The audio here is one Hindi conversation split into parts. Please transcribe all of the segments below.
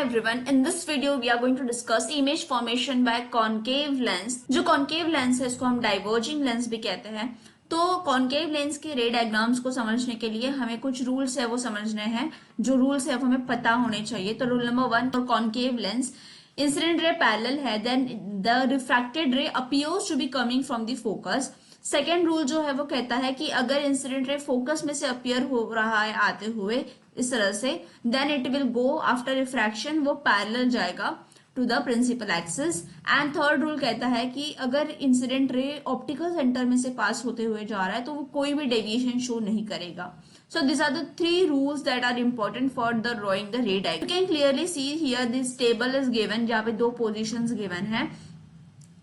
everyone, in this video we are going to discuss image formation by concave lens। जो concave lens है इसको हम diverging lens भी कहते हैं। तो concave lens के रे डायग्राम्स को समझने के लिए हमें कुछ रूल्स है वो समझने हैं। जो रूल्स है वो हमें पता होने चाहिए। तो rule number 1 for concave lens, incident ray parallel है, then the refracted ray appears to be coming from the focus. Second rule जो है वो कहता है कि अगर इंसिडेंट रे फोकस में से अपीयर हो रहा है आते हुए इस तरह से, then it will go after refraction, वो पैरेलल जाएगा to the principal axis. And third rule कहता है कि अगर इंसिडेंट रे ऑप्टिकल सेंटर में से पास होते हुए जा रहा है तो वो कोई भी डेविएशन शो नहीं करेगा। So these are the three rules that are important for the drawing the ray diagram. You can clearly see here this table is given, जहाँ पे दो positions given है।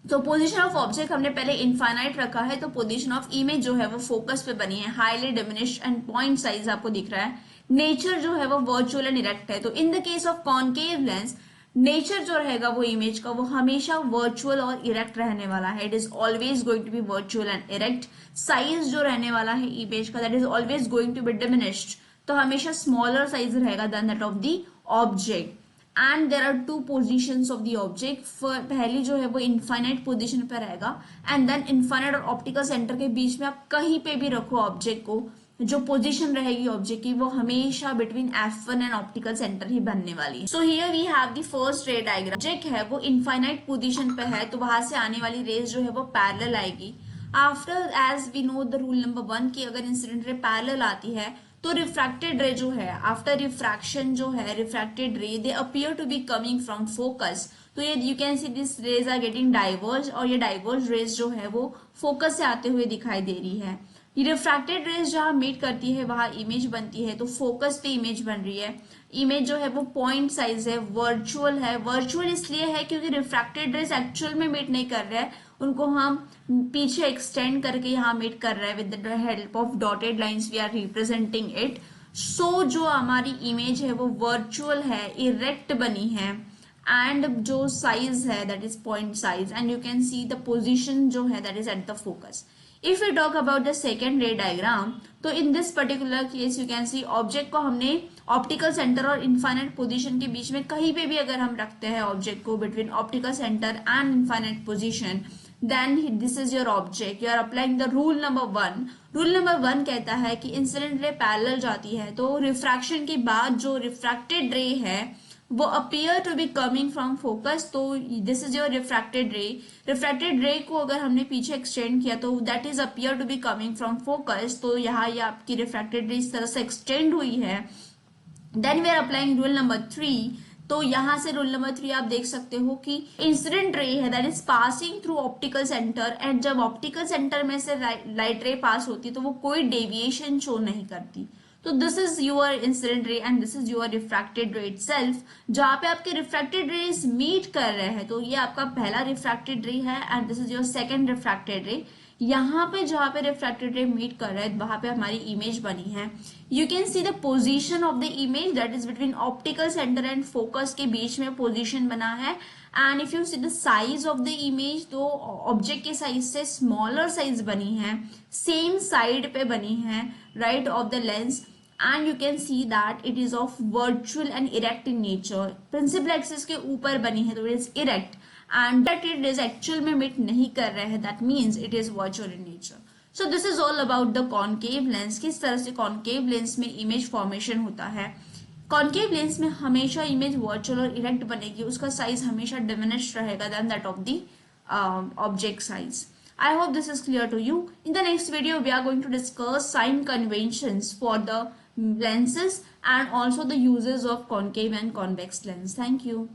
तो पोजीशन ऑफ ऑब्जेक्ट हमने पहले इनफाइनाइट रखा है, तो पोजीशन ऑफ इमेज जो है वो फोकस पे बनी है, highly diminished and point size आपको दिख रहा है। नेचर जो है वो वर्चुअल एंड इरेक्ट है। तो in the case of concave lens nature जो रहेगा वो इमेज का वो हमेशा वर्चुअल और इरेक्ट रहने वाला है। It is always going to be virtual and erect. Size जो रहने वाला है इमेज का that is always going to be diminished, तो हमेशा स्मॉलर साइज रहेगा than that of the object. And there are two position of the object. पहली जो है वो इनफाइनाइट पोजिशन पे रहेगा एंड देन इनफाइनाइट और ऑप्टिकल सेंटर के बीच में आप कहीं पे भी रखो ऑब्जेक्ट को, जो पोजीशन रहेगी ऑब्जेक्ट की वो हमेशा between F1 and optical centre ही बनने वाली है। So here we have the first ray diagram. Object है वो इनफाइनाइट पोजीशन पे है, तो वहां से आने वाली रेज जो है वो पैरेलल आएगी। After as we know the rule number 1 की अगर इंसिडेंट रे पैरेलल आती है तो रिफ्रैक्टेड रे जो है आफ्टर रिफ्रैक्शन जो है refracted ray they appear to be coming from focus. तो ये you can see this rays are getting diverge, और ये डाइवर्ज रेज जो है वो फोकस से आते हुए दिखाई दे रही है। ये रिफ्रैक्टेड रेज जहां मीट करती है वहां इमेज बनती है, तो फोकस पे इमेज बन रही है। इमेज जो है वो पॉइंट साइज है, वर्चुअल है। वर्चुअल इसलिए है क्योंकि रिफ्रैक्टेड रेज एक्चुअल में मीट नहीं कर रहे हैं, उनको हम पीछे एक्सटेंड करके यहाँ मीट कर रहे हैं। With the help of dotted lines we are representing it. So जो हमारी इमेज है वो वर्चुअल है, इरेक्ट बनी है, एंड जो साइज है that is point size, and you can see the position जो है that is at the focus. If we talk about the second ray diagram, तो in this particular case you can see object को हमने ऑप्टिकल सेंटर और इनफाइनाइट पोजीशन के बीच में कहीं पे भी अगर हम रखते हैं ऑब्जेक्ट को between optical centre and infinite position, then this is your object. You are applying the rule number 1। Rule number 1 कहता है कि इंसिडेंट रे पैरेलल जाती है, तो रिफ्रैक्शन के बाद जो रिफ्रैक्टेड रे है वो appear to be coming from focus. तो this is your refracted ray. Refracted ray को अगर हमने पीछे एक्सटेंड किया तो that is appear to be coming from focus. तो यहाँ ये आपकी रिफ्रैक्टेड रे इस तरह से एक्सटेंड हुई है। Then we are applying rule number 3। तो यहां से रूल नंबर 3 आप देख सकते हो कि इंसिडेंट रे है that is passing through optical centre, and जब ऑप्टिकल सेंटर में से लाइट रे पास होती है तो वो कोई डेविएशन शो नहीं करती। तो this is your incident ray and this is your refracted रे इटसेल्फ। जहां पे आपके रिफ्रैक्टेड रेज मीट कर रहे हैं, तो ये आपका पहला रिफ्रैक्टेड रे है and this is your second refracted रे। यहाँ पे जहां पे रिफ्रैक्टेड रे मीट कर रहे हैं वहां पे हमारी इमेज बनी है। You can see the position of the image that is between optical centre and focus के बीच में पोजीशन बना है। And if you see the size of the image, तो ऑब्जेक्ट के साइज से स्मॉलर साइज बनी है, सेम साइड पे बनी है right of the lens, and you can see that it is of virtual and erect in nature। principal axis के ऊपर बनी है तो it is erect, and that it is actual में meet नहीं कर रहे हैं, that means it is virtual in nature। so this is all about the concave lens। किस तरह से concave lens में image formation होता है। concave lens में हमेशा image virtual और erect बनेगी, उसका size हमेशा diminished रहेगा than that of the object size। I hope this is clear to you. In the next video, we are going to discuss sign conventions for the lenses and also the uses of concave and convex lens. Thank you.